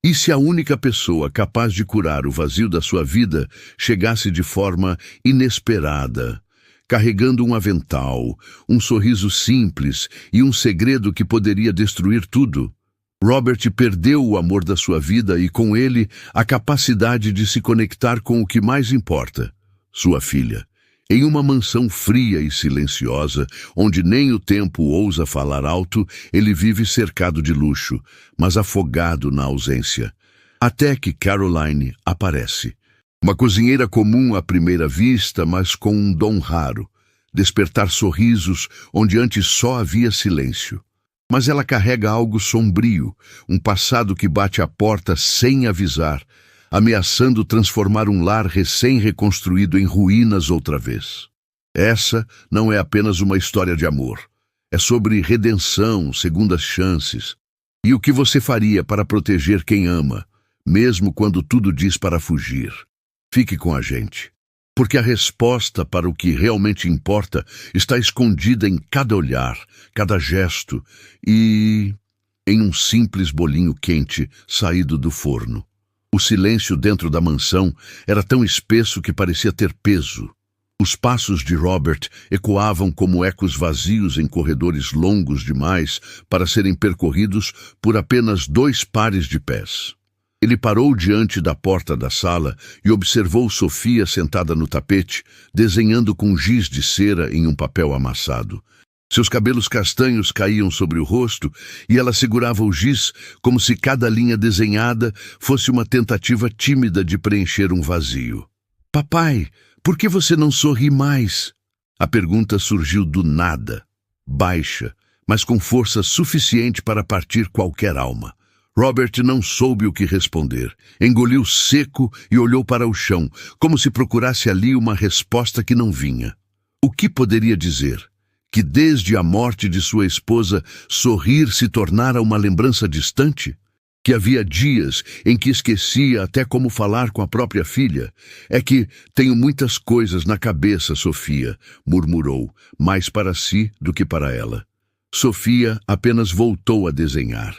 E se a única pessoa capaz de curar o vazio da sua vida chegasse de forma inesperada, carregando um avental, um sorriso simples e um segredo que poderia destruir tudo? Robert perdeu o amor da sua vida e, com ele, a capacidade de se conectar com o que mais importa, sua filha. Em uma mansão fria e silenciosa, onde nem o tempo ousa falar alto, ele vive cercado de luxo, mas afogado na ausência. Até que Caroline aparece. Uma cozinheira comum à primeira vista, mas com um dom raro: despertar sorrisos onde antes só havia silêncio. Mas ela carrega algo sombrio, um passado que bate à porta sem avisar, ameaçando transformar um lar recém-reconstruído em ruínas outra vez. Essa não é apenas uma história de amor. É sobre redenção, segundas chances. E o que você faria para proteger quem ama, mesmo quando tudo diz para fugir? Fique com a gente, porque a resposta para o que realmente importa está escondida em cada olhar, cada gesto e em um simples bolinho quente saído do forno. O silêncio dentro da mansão era tão espesso que parecia ter peso. Os passos de Robert ecoavam como ecos vazios em corredores longos demais para serem percorridos por apenas 2 pares de pés. Ele parou diante da porta da sala e observou Sofia sentada no tapete, desenhando com giz de cera em um papel amassado. Seus cabelos castanhos caíam sobre o rosto e ela segurava o giz como se cada linha desenhada fosse uma tentativa tímida de preencher um vazio. "Papai, por que você não sorri mais?" A pergunta surgiu do nada, baixa, mas com força suficiente para partir qualquer alma. Robert não soube o que responder. Engoliu seco e olhou para o chão, como se procurasse ali uma resposta que não vinha. O que poderia dizer? Que desde a morte de sua esposa, sorrir se tornara uma lembrança distante? Que havia dias em que esquecia até como falar com a própria filha? "É que tenho muitas coisas na cabeça, Sofia", murmurou, mais para si do que para ela. Sofia apenas voltou a desenhar.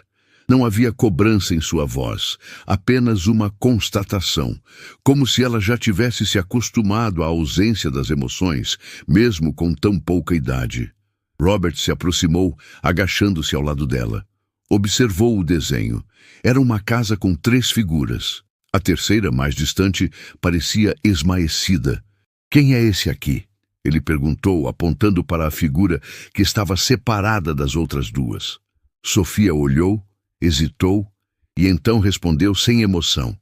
Não havia cobrança em sua voz, apenas uma constatação, como se ela já tivesse se acostumado à ausência das emoções, mesmo com tão pouca idade. Robert se aproximou, agachando-se ao lado dela. Observou o desenho. Era uma casa com 3 figuras. A terceira, mais distante, parecia esmaecida. "Quem é esse aqui?" ele perguntou, apontando para a figura que estava separada das outras 2. Sofia olhou, hesitou e então respondeu sem emoção: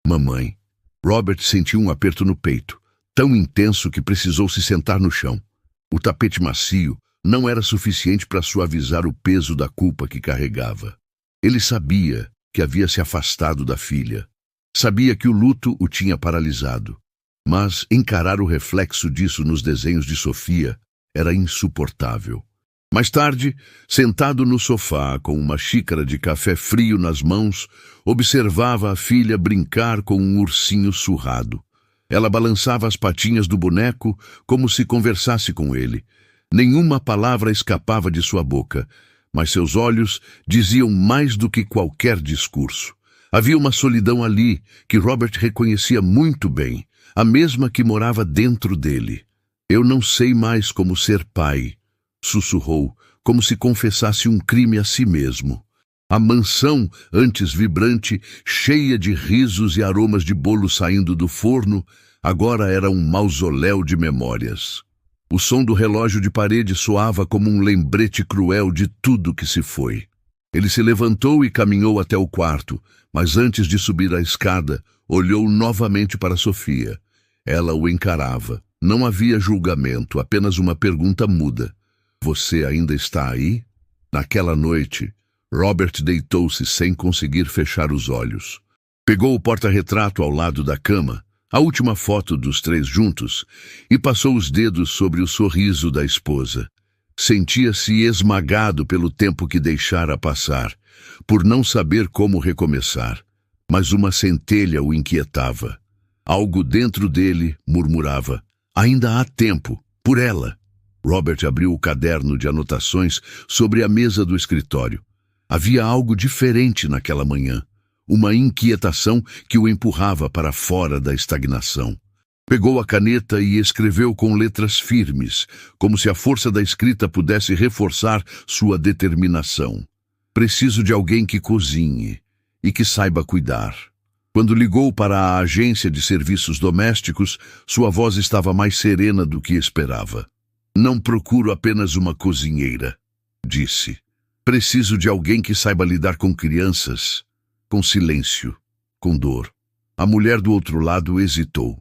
"Mamãe." Robert sentiu um aperto no peito, tão intenso que precisou se sentar no chão. O tapete macio não era suficiente para suavizar o peso da culpa que carregava. Ele sabia que havia se afastado da filha. Sabia que o luto o tinha paralisado. Mas encarar o reflexo disso nos desenhos de Sofia era insuportável. Mais tarde, sentado no sofá com uma xícara de café frio nas mãos, observava a filha brincar com um ursinho surrado. Ela balançava as patinhas do boneco como se conversasse com ele. Nenhuma palavra escapava de sua boca, mas seus olhos diziam mais do que qualquer discurso. Havia uma solidão ali que Robert reconhecia muito bem, a mesma que morava dentro dele. "Eu não sei mais como ser pai", sussurrou, como se confessasse um crime a si mesmo. A mansão, antes vibrante, cheia de risos e aromas de bolo saindo do forno, agora era um mausoléu de memórias. O som do relógio de parede soava como um lembrete cruel de tudo que se foi. Ele se levantou e caminhou até o quarto, mas antes de subir a escada, olhou novamente para Sofia. Ela o encarava. Não havia julgamento, apenas uma pergunta muda. "Você ainda está aí?" Naquela noite, Robert deitou-se sem conseguir fechar os olhos. Pegou o porta-retrato ao lado da cama, a última foto dos 3 juntos, e passou os dedos sobre o sorriso da esposa. Sentia-se esmagado pelo tempo que deixara passar, por não saber como recomeçar, mas uma centelha o inquietava. Algo dentro dele murmurava: "Ainda há tempo, por ela." Robert abriu o caderno de anotações sobre a mesa do escritório. Havia algo diferente naquela manhã. uma inquietação que o empurrava para fora da estagnação. Pegou a caneta e escreveu com letras firmes, como se a força da escrita pudesse reforçar sua determinação. Preciso de alguém que cozinhe e que saiba cuidar. Quando ligou para a agência de serviços domésticos, sua voz estava mais serena do que esperava. Não procuro apenas uma cozinheira, disse. Preciso de alguém que saiba lidar com crianças, com silêncio, com dor. A mulher do outro lado hesitou.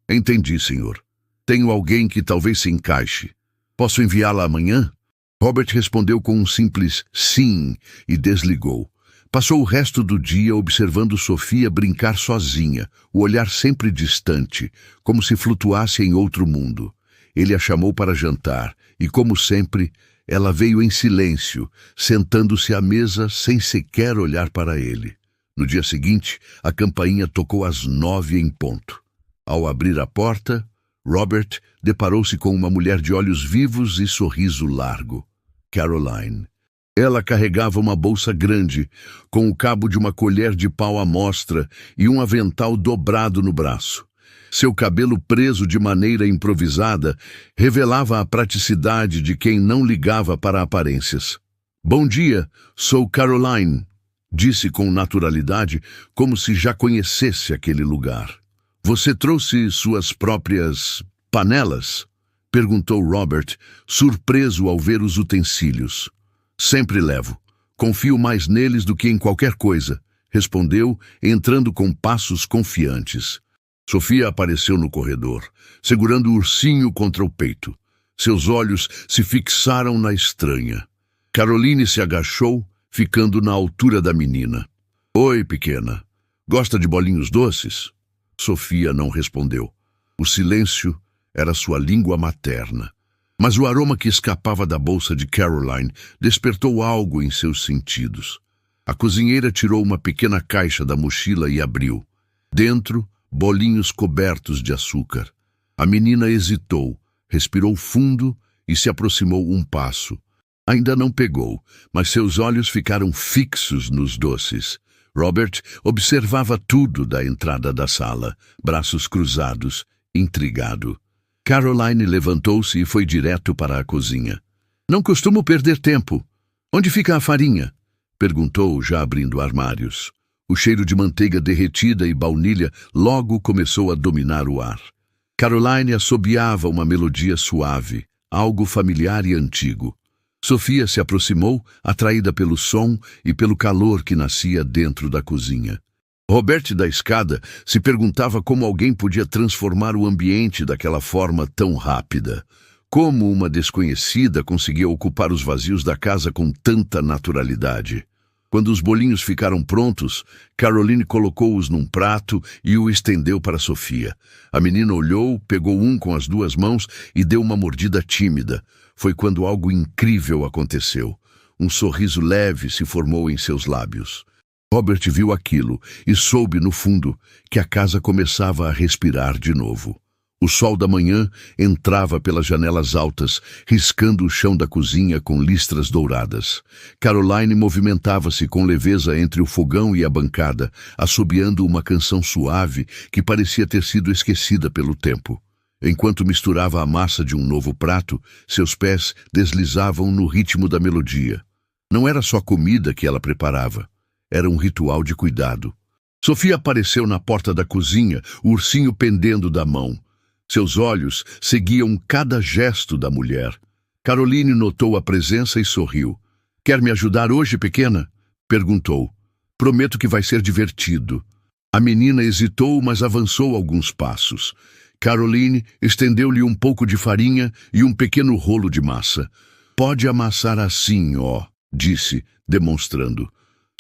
Entendi, senhor. Tenho alguém que talvez se encaixe. Posso enviá-la amanhã? Robert respondeu com um simples sim e desligou. Passou o resto do dia observando Sofia brincar sozinha, o olhar sempre distante, como se flutuasse em outro mundo. Ele a chamou para jantar e, como sempre, ela veio em silêncio, sentando-se à mesa sem sequer olhar para ele. No dia seguinte, a campainha tocou às 9 em ponto. Ao abrir a porta, Robert deparou-se com uma mulher de olhos vivos e sorriso largo. Caroline. Ela carregava uma bolsa grande, com o cabo de uma colher de pau à mostra e um avental dobrado no braço. Seu cabelo preso de maneira improvisada revelava a praticidade de quem não ligava para aparências. Bom dia, sou Caroline, disse com naturalidade, como se já conhecesse aquele lugar. Você trouxe suas próprias panelas? Perguntou Robert, surpreso ao ver os utensílios. Sempre levo. Confio mais neles do que em qualquer coisa, respondeu, entrando com passos confiantes. Sofia apareceu no corredor, segurando o ursinho contra o peito. Seus olhos se fixaram na estranha. Caroline se agachou, ficando na altura da menina. Oi, pequena. Gosta de bolinhos doces? Sofia não respondeu. O silêncio era sua língua materna. Mas o aroma que escapava da bolsa de Caroline despertou algo em seus sentidos. A cozinheira tirou uma pequena caixa da mochila e abriu. Dentro, bolinhos cobertos de açúcar. A menina hesitou, respirou fundo e se aproximou um passo. Ainda não pegou, mas seus olhos ficaram fixos nos doces. Robert observava tudo da entrada da sala, braços cruzados, intrigado. Caroline levantou-se e foi direto para a cozinha. Não costumo perder tempo. Onde fica a farinha? Perguntou, já abrindo armários. O cheiro de manteiga derretida e baunilha logo começou a dominar o ar. Caroline assobiava uma melodia suave, algo familiar e antigo. Sofia se aproximou, atraída pelo som e pelo calor que nascia dentro da cozinha. Robert da escada se perguntava como alguém podia transformar o ambiente daquela forma tão rápida. Como uma desconhecida conseguia ocupar os vazios da casa com tanta naturalidade. Quando os bolinhos ficaram prontos, Caroline colocou-os num prato e o estendeu para Sofia. A menina olhou, pegou um com as duas mãos e deu uma mordida tímida. Foi quando algo incrível aconteceu. Um sorriso leve se formou em seus lábios. Robert viu aquilo e soube, no fundo, que a casa começava a respirar de novo. O sol da manhã entrava pelas janelas altas, riscando o chão da cozinha com listras douradas. Caroline movimentava-se com leveza entre o fogão e a bancada, assobiando uma canção suave que parecia ter sido esquecida pelo tempo. Enquanto misturava a massa de um novo prato, seus pés deslizavam no ritmo da melodia. Não era só comida que ela preparava. Era um ritual de cuidado. Sofia apareceu na porta da cozinha, o ursinho pendendo da mão. Seus olhos seguiam cada gesto da mulher. Caroline notou a presença e sorriu. Quer me ajudar hoje, pequena? Perguntou. Prometo que vai ser divertido. A menina hesitou, mas avançou alguns passos. Caroline estendeu-lhe um pouco de farinha e um pequeno rolo de massa. Pode amassar assim, ó, disse, demonstrando.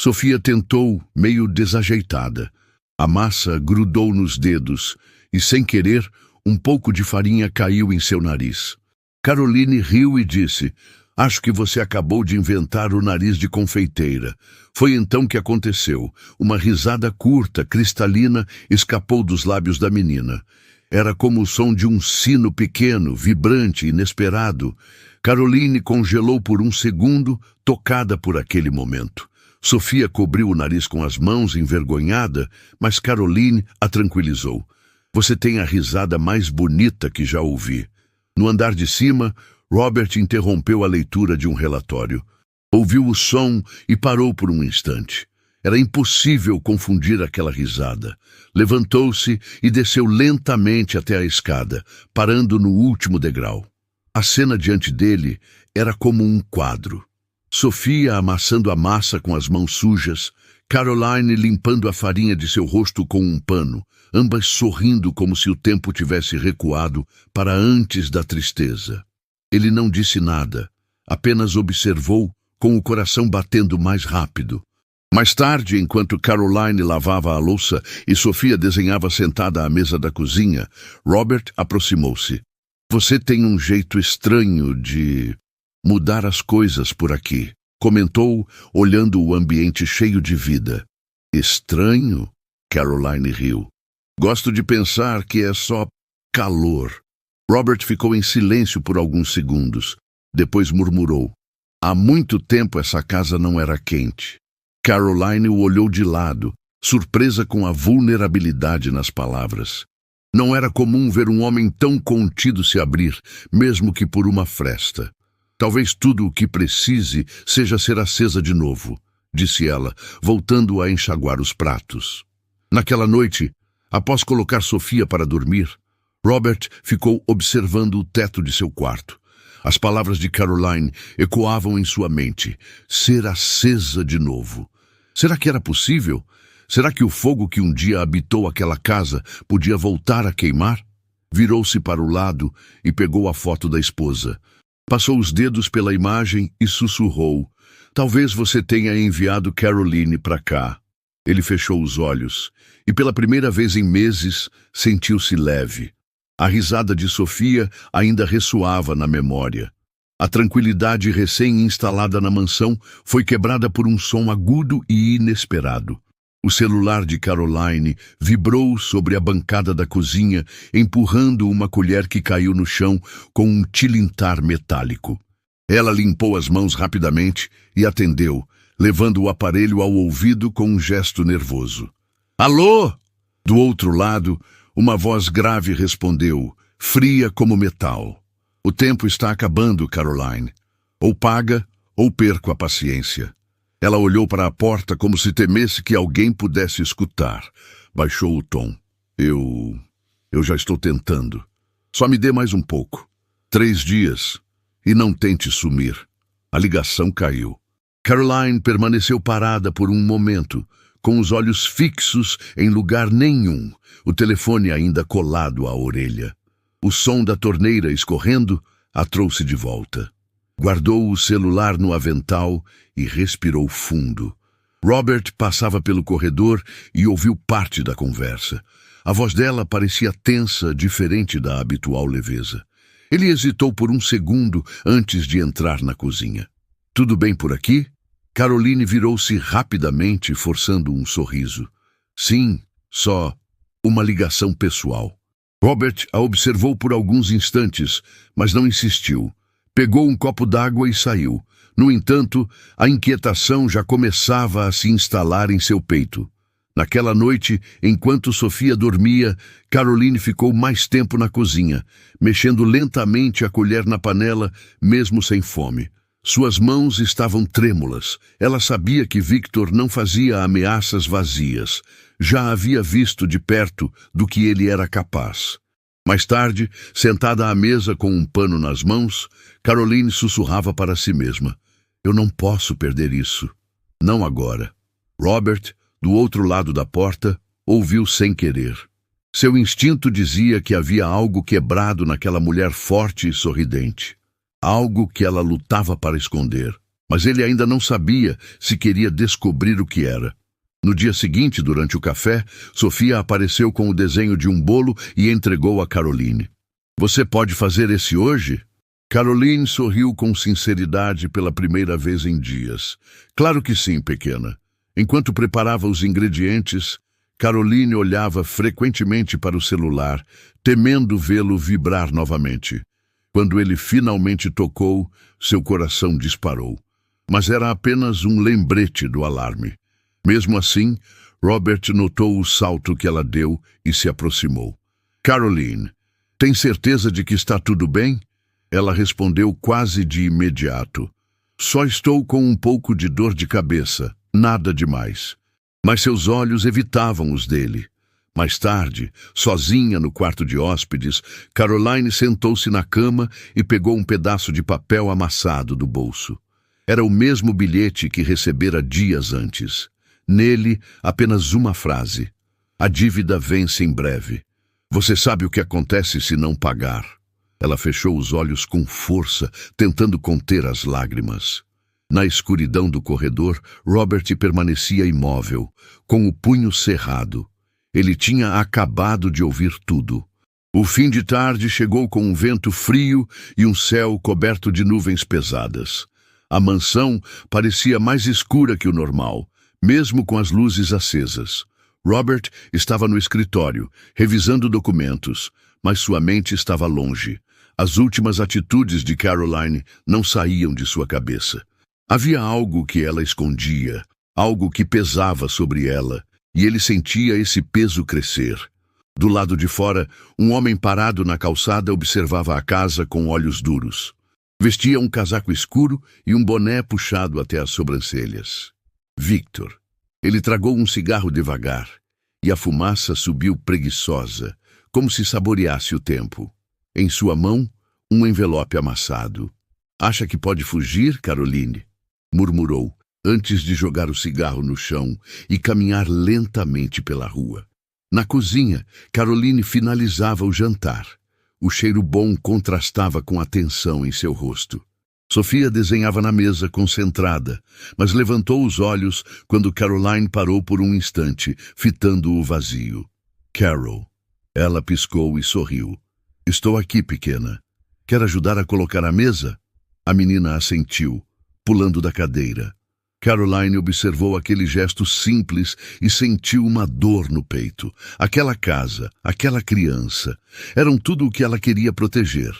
Sofia tentou, meio desajeitada. A massa grudou nos dedos e, sem querer, um pouco de farinha caiu em seu nariz. Caroline riu e disse, acho que você acabou de inventar o nariz de confeiteira. Foi então que aconteceu. Uma risada curta, cristalina, escapou dos lábios da menina. Era como o som de um sino pequeno, vibrante, inesperado. Caroline congelou por um segundo, tocada por aquele momento. Sofia cobriu o nariz com as mãos, envergonhada, mas Caroline a tranquilizou. Você tem a risada mais bonita que já ouvi. No andar de cima, Robert interrompeu a leitura de um relatório. Ouviu o som e parou por um instante. Era impossível confundir aquela risada. Levantou-se e desceu lentamente até a escada, parando no último degrau. A cena diante dele era como um quadro. Sofia amassando a massa com as mãos sujas, Caroline limpando a farinha de seu rosto com um pano, ambas sorrindo como se o tempo tivesse recuado para antes da tristeza. Ele não disse nada, apenas observou com o coração batendo mais rápido. Mais tarde, enquanto Caroline lavava a louça e Sofia desenhava sentada à mesa da cozinha, Robert aproximou-se. Você tem um jeito estranho de mudar as coisas por aqui, comentou, olhando o ambiente cheio de vida. Estranho? Caroline riu. Gosto de pensar que é só calor. Robert ficou em silêncio por alguns segundos. Depois murmurou. Há muito tempo essa casa não era quente. Caroline o olhou de lado, surpresa com a vulnerabilidade nas palavras. Não era comum ver um homem tão contido se abrir, mesmo que por uma fresta. Talvez tudo o que precise seja ser acesa de novo, disse ela, voltando a enxaguar os pratos. Naquela noite, após colocar Sofia para dormir, Robert ficou observando o teto de seu quarto. As palavras de Caroline ecoavam em sua mente. Ser acesa de novo. Será que era possível? Será que o fogo que um dia habitou aquela casa podia voltar a queimar? Virou-se para o lado e pegou a foto da esposa. Passou os dedos pela imagem e sussurrou. Talvez você tenha enviado Caroline para cá. Ele fechou os olhos e pela primeira vez em meses sentiu-se leve. A risada de Sofia ainda ressoava na memória. A tranquilidade recém-instalada na mansão foi quebrada por um som agudo e inesperado. O celular de Caroline vibrou sobre a bancada da cozinha, empurrando uma colher que caiu no chão com um tilintar metálico. Ela limpou as mãos rapidamente e atendeu, levando o aparelho ao ouvido com um gesto nervoso. Alô? Do outro lado, uma voz grave respondeu, fria como metal. O tempo está acabando, Caroline. Ou paga, ou perco a paciência. Ela olhou para a porta como se temesse que alguém pudesse escutar. Baixou o tom. Eu já estou tentando. Só me dê mais um pouco. 3 dias. E não tente sumir. A ligação caiu. Caroline permaneceu parada por um momento, com os olhos fixos em lugar nenhum, o telefone ainda colado à orelha. O som da torneira escorrendo a trouxe de volta. Guardou o celular no avental e respirou fundo. Robert passava pelo corredor e ouviu parte da conversa. A voz dela parecia tensa, diferente da habitual leveza. Ele hesitou por um segundo antes de entrar na cozinha. Tudo bem por aqui? Caroline virou-se rapidamente, forçando um sorriso. Sim, só uma ligação pessoal. Robert a observou por alguns instantes, mas não insistiu. Pegou um copo d'água e saiu. No entanto, a inquietação já começava a se instalar em seu peito. Naquela noite, enquanto Sofia dormia, Caroline ficou mais tempo na cozinha, mexendo lentamente a colher na panela, mesmo sem fome. Suas mãos estavam trêmulas. Ela sabia que Victor não fazia ameaças vazias. Já havia visto de perto do que ele era capaz. Mais tarde, sentada à mesa com um pano nas mãos, Caroline sussurrava para si mesma. Eu não posso perder isso. Não agora. Robert, do outro lado da porta, ouviu sem querer. Seu instinto dizia que havia algo quebrado naquela mulher forte e sorridente. Algo que ela lutava para esconder. Mas ele ainda não sabia se queria descobrir o que era. No dia seguinte, durante o café, Sofia apareceu com o desenho de um bolo e entregou a Caroline. Você pode fazer esse hoje? Caroline sorriu com sinceridade pela primeira vez em dias. Claro que sim, pequena. Enquanto preparava os ingredientes, Caroline olhava frequentemente para o celular, temendo vê-lo vibrar novamente. Quando ele finalmente tocou, seu coração disparou. mas era apenas um lembrete do alarme. Mesmo assim, Robert notou o salto que ela deu e se aproximou. Caroline, tem certeza de que está tudo bem? Ela respondeu quase de imediato. Só estou com um pouco de dor de cabeça, nada demais. Mas seus olhos evitavam os dele. Mais tarde, sozinha no quarto de hóspedes, Caroline sentou-se na cama e pegou um pedaço de papel amassado do bolso. Era o mesmo bilhete que recebera dias antes. Nele, apenas uma frase. A dívida vence em breve. Você sabe o que acontece se não pagar. Ela fechou os olhos com força, tentando conter as lágrimas. Na escuridão do corredor, Robert permanecia imóvel, com o punho cerrado. Ele tinha acabado de ouvir tudo. O fim de tarde chegou com um vento frio e um céu coberto de nuvens pesadas. A mansão parecia mais escura que o normal, mesmo com as luzes acesas. Robert estava no escritório, revisando documentos, mas sua mente estava longe. As últimas atitudes de Caroline não saíam de sua cabeça. Havia algo que ela escondia, algo que pesava sobre ela, e ele sentia esse peso crescer. Do lado de fora, um homem parado na calçada observava a casa com olhos duros. Vestia um casaco escuro e um boné puxado até as sobrancelhas. Victor. Ele tragou um cigarro devagar, e a fumaça subiu preguiçosa, como se saboreasse o tempo. Em sua mão, um envelope amassado. Acha que pode fugir, Caroline? Murmurou, antes de jogar o cigarro no chão e caminhar lentamente pela rua. Na cozinha, Caroline finalizava o jantar. O cheiro bom contrastava com a tensão em seu rosto. Sofia desenhava na mesa, concentrada, mas levantou os olhos quando Caroline parou por um instante, fitando o vazio. Carol. Ela piscou e sorriu. Estou aqui, pequena. Quer ajudar a colocar a mesa? A menina assentiu, pulando da cadeira. Caroline observou aquele gesto simples e sentiu uma dor no peito. Aquela casa, aquela criança, eram tudo o que ela queria proteger.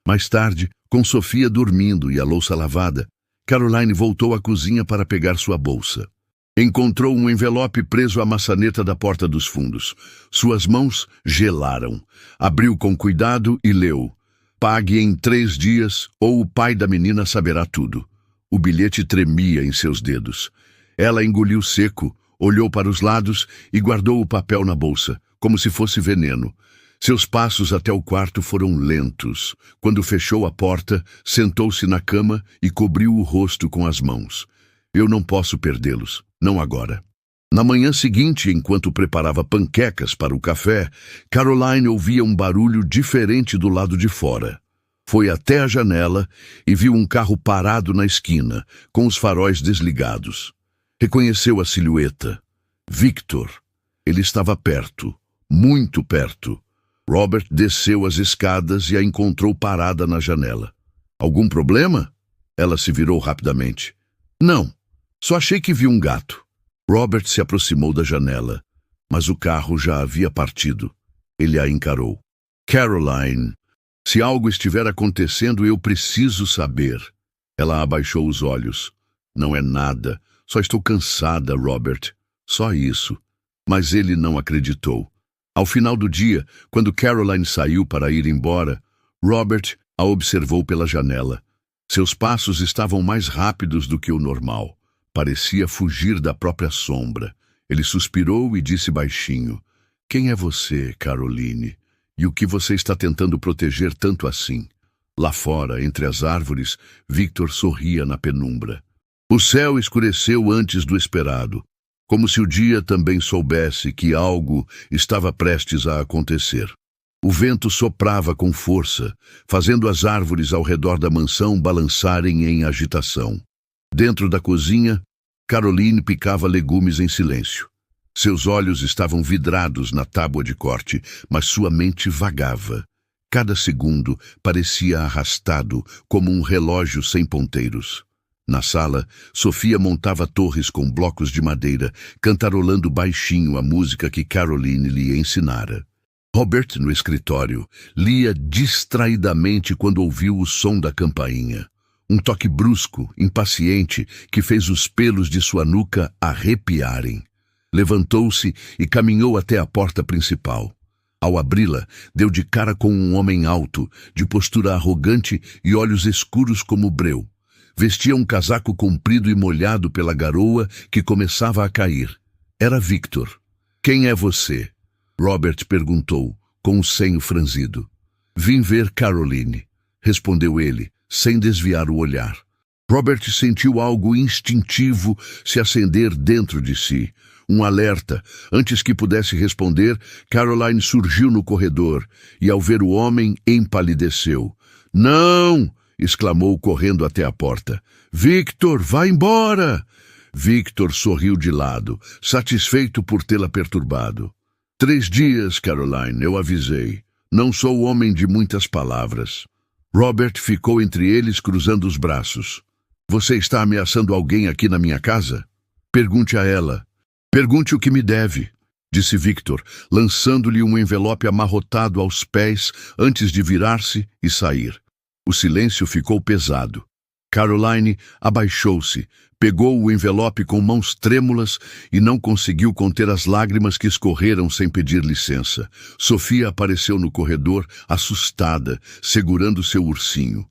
Mais tarde, com Sofia dormindo e a louça lavada, Caroline voltou à cozinha para pegar sua bolsa. Encontrou um envelope preso à maçaneta da porta dos fundos. Suas mãos gelaram. Abriu com cuidado e leu: Pague em 3 dias ou o pai da menina saberá tudo. O bilhete tremia em seus dedos. Ela engoliu seco, olhou para os lados e guardou o papel na bolsa, como se fosse veneno. Seus passos até o quarto foram lentos. Quando fechou a porta, sentou-se na cama e cobriu o rosto com as mãos. Eu não posso perdê-los, não agora. Na manhã seguinte, enquanto preparava panquecas para o café, Caroline ouvia um barulho diferente do lado de fora. Foi até a janela e viu um carro parado na esquina, com os faróis desligados. Reconheceu a silhueta. Victor. Ele estava perto, muito perto. Robert desceu as escadas e a encontrou parada na janela. Algum problema? Ela se virou rapidamente. Não, só achei que vi um gato. Robert se aproximou da janela, mas o carro já havia partido. Ele a encarou. Caroline, se algo estiver acontecendo, eu preciso saber. Ela abaixou os olhos. Não é nada, só estou cansada, Robert. Só isso. Mas ele não acreditou. Ao final do dia, quando Caroline saiu para ir embora, Robert a observou pela janela. Seus passos estavam mais rápidos do que o normal. Parecia fugir da própria sombra. Ele suspirou e disse baixinho: Quem é você, Caroline? E o que você está tentando proteger tanto assim? Lá fora, entre as árvores, Victor sorria na penumbra. O céu escureceu antes do esperado, como se o dia também soubesse que algo estava prestes a acontecer. O vento soprava com força, fazendo as árvores ao redor da mansão balançarem em agitação. Dentro da cozinha, Caroline picava legumes em silêncio. Seus olhos estavam vidrados na tábua de corte, mas sua mente vagava. Cada segundo parecia arrastado como um relógio sem ponteiros. Na sala, Sofia montava torres com blocos de madeira, cantarolando baixinho a música que Caroline lhe ensinara. Robert, no escritório, lia distraidamente quando ouviu o som da campainha. Um toque brusco, impaciente, que fez os pelos de sua nuca arrepiarem. Levantou-se e caminhou até a porta principal. Ao abri-la, deu de cara com um homem alto, de postura arrogante e olhos escuros como breu. Vestia um casaco comprido e molhado pela garoa que começava a cair. Era Victor. "Quem é você?" Robert perguntou, com o senho franzido. "Vim ver Caroline", respondeu ele, sem desviar o olhar. Robert sentiu algo instintivo se acender dentro de si. Um alerta. Antes que pudesse responder, Caroline surgiu no corredor e, ao ver o homem, empalideceu. "Não!" exclamou, correndo até a porta. "Victor, vá embora!" Victor sorriu de lado, satisfeito por tê-la perturbado. 3 dias, Caroline, eu avisei. Não sou homem de muitas palavras." Robert ficou entre eles, cruzando os braços. "Você está ameaçando alguém aqui na minha casa? Pergunte a ela." "Pergunte o que me deve", disse Victor, lançando-lhe um envelope amarrotado aos pés antes de virar-se e sair. O silêncio ficou pesado. Caroline abaixou-se, pegou o envelope com mãos trêmulas e não conseguiu conter as lágrimas que escorreram sem pedir licença. Sofia apareceu no corredor, assustada, segurando seu ursinho.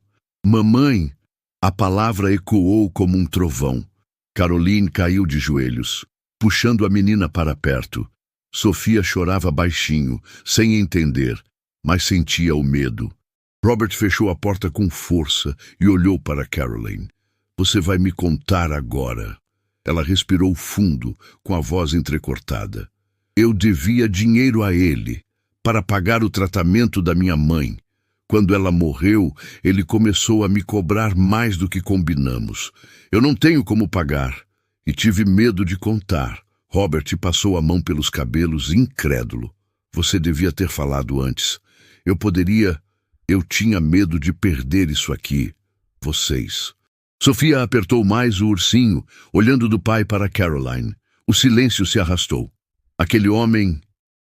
"Mamãe!" A palavra ecoou como um trovão. Caroline caiu de joelhos, puxando a menina para perto. Sofia chorava baixinho, sem entender, mas sentia o medo. Robert fechou a porta com força e olhou para Caroline. "Você vai me contar agora." Ela respirou fundo, com a voz entrecortada. "Eu devia dinheiro a ele, para pagar o tratamento da minha mãe. Quando ela morreu, ele começou a me cobrar mais do que combinamos. Eu não tenho como pagar, e tive medo de contar." Robert passou a mão pelos cabelos, incrédulo. "Você devia ter falado antes. Eu tinha medo de perder isso aqui. Vocês." Sofia apertou mais o ursinho, olhando do pai para Caroline. O silêncio se arrastou. "Aquele homem,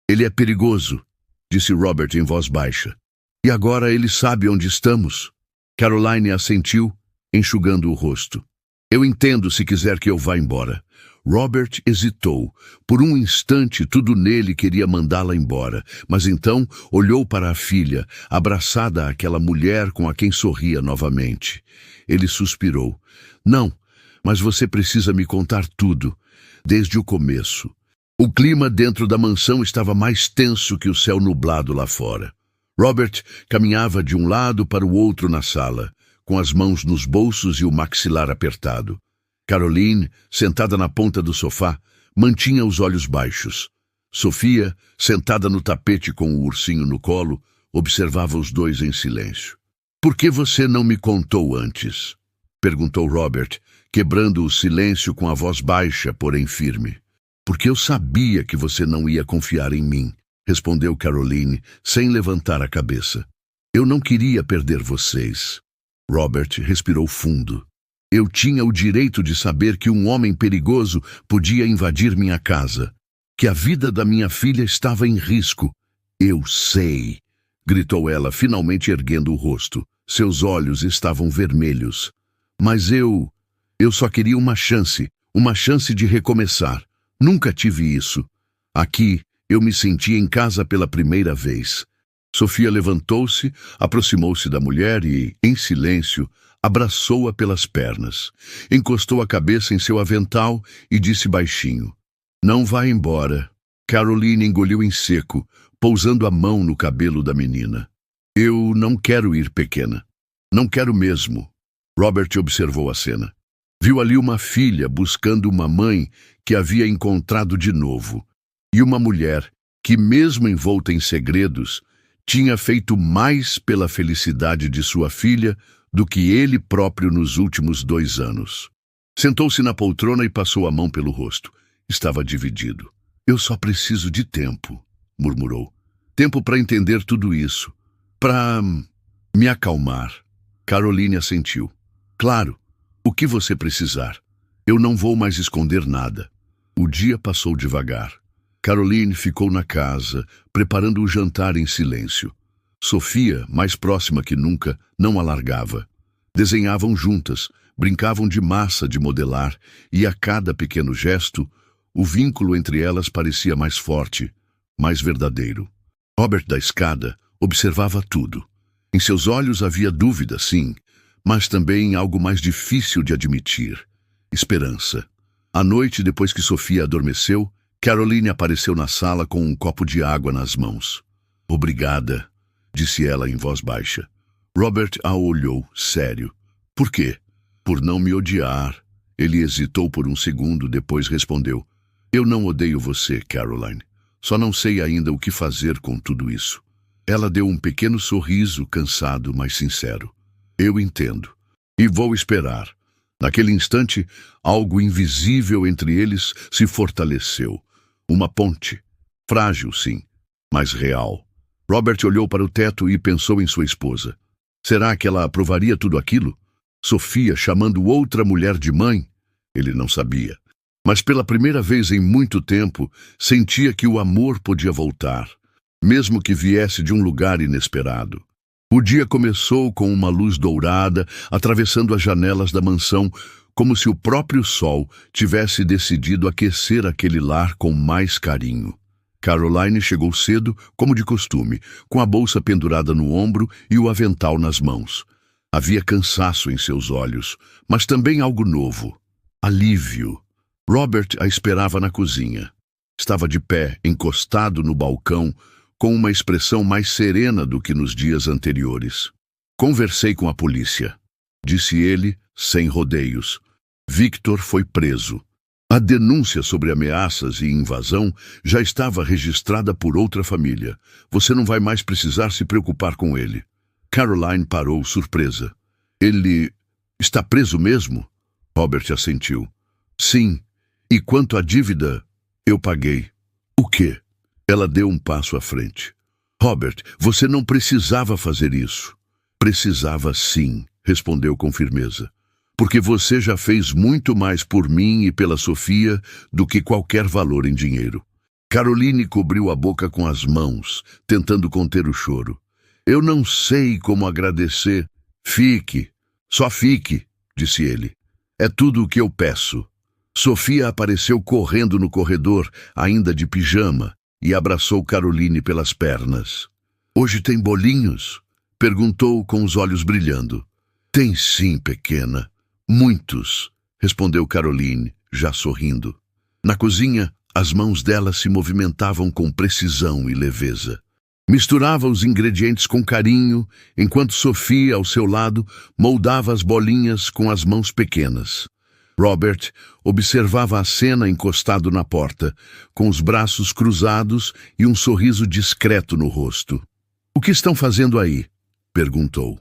ele é perigoso", disse Robert em voz baixa. "E agora ele sabe onde estamos." Caroline assentiu, enxugando o rosto. "Eu entendo se quiser que eu vá embora." Robert hesitou. Por um instante, tudo nele queria mandá-la embora, mas então olhou para a filha, abraçada àquela mulher com a quem sorria novamente. Ele suspirou. "Não, mas você precisa me contar tudo, desde o começo." O clima dentro da mansão estava mais tenso que o céu nublado lá fora. Robert caminhava de um lado para o outro na sala, com as mãos nos bolsos e o maxilar apertado. Caroline, sentada na ponta do sofá, mantinha os olhos baixos. Sofia, sentada no tapete com o ursinho no colo, observava os dois em silêncio. "Por que você não me contou antes?" perguntou Robert, quebrando o silêncio com a voz baixa, porém firme. "Porque eu sabia que você não ia confiar em mim", respondeu Caroline, sem levantar a cabeça. "Eu não queria perder vocês." Robert respirou fundo. "Eu tinha o direito de saber que um homem perigoso podia invadir minha casa, que a vida da minha filha estava em risco." "Eu sei", gritou ela, finalmente erguendo o rosto. Seus olhos estavam vermelhos. "Mas eu só queria uma chance de recomeçar. Nunca tive isso. Aqui, eu me senti em casa pela primeira vez." Sofia levantou-se, aproximou-se da mulher e, em silêncio, abraçou-a pelas pernas. Encostou a cabeça em seu avental e disse baixinho: "Não vá embora." Caroline engoliu em seco, pousando a mão no cabelo da menina. "Eu não quero ir, pequena. Não quero mesmo." Robert observou a cena. Viu ali uma filha buscando uma mãe que havia encontrado de novo, e uma mulher que, mesmo envolta em segredos, tinha feito mais pela felicidade de sua filha do que ele próprio nos últimos 2 anos. Sentou-se na poltrona e passou a mão pelo rosto. Estava dividido. "Eu só preciso de tempo", murmurou. "Tempo para entender tudo isso. Para me acalmar." Caroline assentiu. "Claro, o que você precisar. Eu não vou mais esconder nada." O dia passou devagar. Caroline ficou na casa, preparando o jantar em silêncio. Sofia, mais próxima que nunca, não a largava. Desenhavam juntas, brincavam de massa de modelar, e a cada pequeno gesto, o vínculo entre elas parecia mais forte, mais verdadeiro. Robert da escada observava tudo. Em seus olhos havia dúvida, sim, mas também algo mais difícil de admitir: esperança. À noite, depois que Sofia adormeceu, Caroline apareceu na sala com um copo de água nas mãos. "Obrigada", disse ela em voz baixa. Robert a olhou, sério. "Por quê?" "Por não me odiar." Ele hesitou por um segundo, depois respondeu: "Eu não odeio você, Caroline. Só não sei ainda o que fazer com tudo isso." Ela deu um pequeno sorriso, cansado, mas sincero. "Eu entendo. E vou esperar." Naquele instante, algo invisível entre eles se fortaleceu. Uma ponte. Frágil, sim, mas real. Robert olhou para o teto e pensou em sua esposa. Será que ela aprovaria tudo aquilo? Sofia chamando outra mulher de mãe? Ele não sabia. Mas pela primeira vez em muito tempo, sentia que o amor podia voltar, mesmo que viesse de um lugar inesperado. O dia começou com uma luz dourada atravessando as janelas da mansão, como se o próprio sol tivesse decidido aquecer aquele lar com mais carinho. Caroline chegou cedo, como de costume, com a bolsa pendurada no ombro e o avental nas mãos. Havia cansaço em seus olhos, mas também algo novo. Alívio. Robert a esperava na cozinha. Estava de pé, encostado no balcão, com uma expressão mais serena do que nos dias anteriores. "Conversei com a polícia", disse ele, sem rodeios. "Victor foi preso. A denúncia sobre ameaças e invasão já estava registrada por outra família. Você não vai mais precisar se preocupar com ele." Caroline parou, surpresa. "Ele está preso mesmo?" Robert assentiu. "Sim. E quanto à dívida, eu paguei." "O quê?" Ela deu um passo à frente. "Robert, você não precisava fazer isso." "Precisava sim", respondeu com firmeza. "Porque você já fez muito mais por mim e pela Sofia do que qualquer valor em dinheiro." Caroline cobriu a boca com as mãos, tentando conter o choro. "Eu não sei como agradecer." "Fique, só fique", disse ele. "É tudo o que eu peço." Sofia apareceu correndo no corredor, ainda de pijama, e abraçou Caroline pelas pernas. "Hoje tem bolinhos?" perguntou com os olhos brilhando. "Tem sim, pequena. Muitos", respondeu Caroline, já sorrindo. Na cozinha, as mãos dela se movimentavam com precisão e leveza. Misturava os ingredientes com carinho, enquanto Sofia, ao seu lado, moldava as bolinhas com as mãos pequenas. Robert observava a cena encostado na porta, com os braços cruzados e um sorriso discreto no rosto. "O que estão fazendo aí?" perguntou.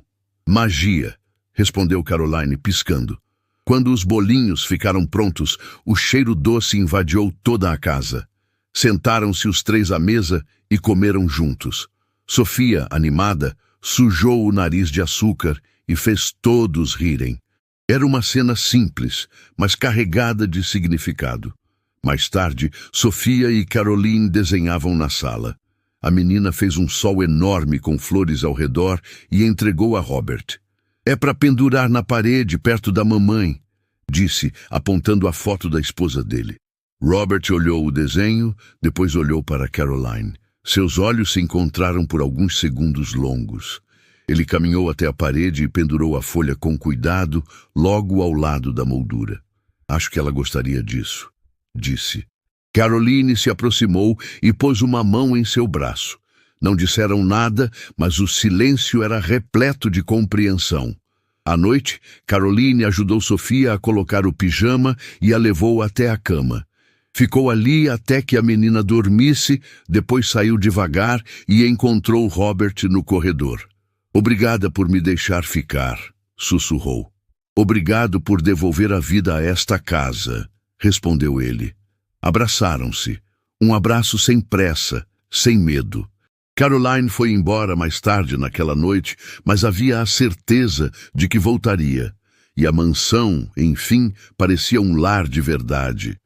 "Magia", respondeu Caroline, piscando. Quando os bolinhos ficaram prontos, o cheiro doce invadiu toda a casa. Sentaram-se os três à mesa e comeram juntos. Sofia, animada, sujou o nariz de açúcar e fez todos rirem. Era uma cena simples, mas carregada de significado. Mais tarde, Sofia e Caroline desenhavam na sala. A menina fez um sol enorme com flores ao redor e entregou a Robert. "É para pendurar na parede, perto da mamãe", disse, apontando a foto da esposa dele. Robert olhou o desenho, depois olhou para Caroline. Seus olhos se encontraram por alguns segundos longos. Ele caminhou até a parede e pendurou a folha com cuidado, logo ao lado da moldura. "Acho que ela gostaria disso", disse. Caroline se aproximou e pôs uma mão em seu braço. Não disseram nada, mas o silêncio era repleto de compreensão. À noite, Caroline ajudou Sofia a colocar o pijama e a levou até a cama. Ficou ali até que a menina dormisse, depois saiu devagar e encontrou Robert no corredor. "Obrigada por me deixar ficar", sussurrou. "Obrigado por devolver a vida a esta casa", respondeu ele. Abraçaram-se. Um abraço sem pressa, sem medo. Caroline foi embora mais tarde naquela noite, mas havia a certeza de que voltaria. E a mansão, enfim, parecia um lar de verdade.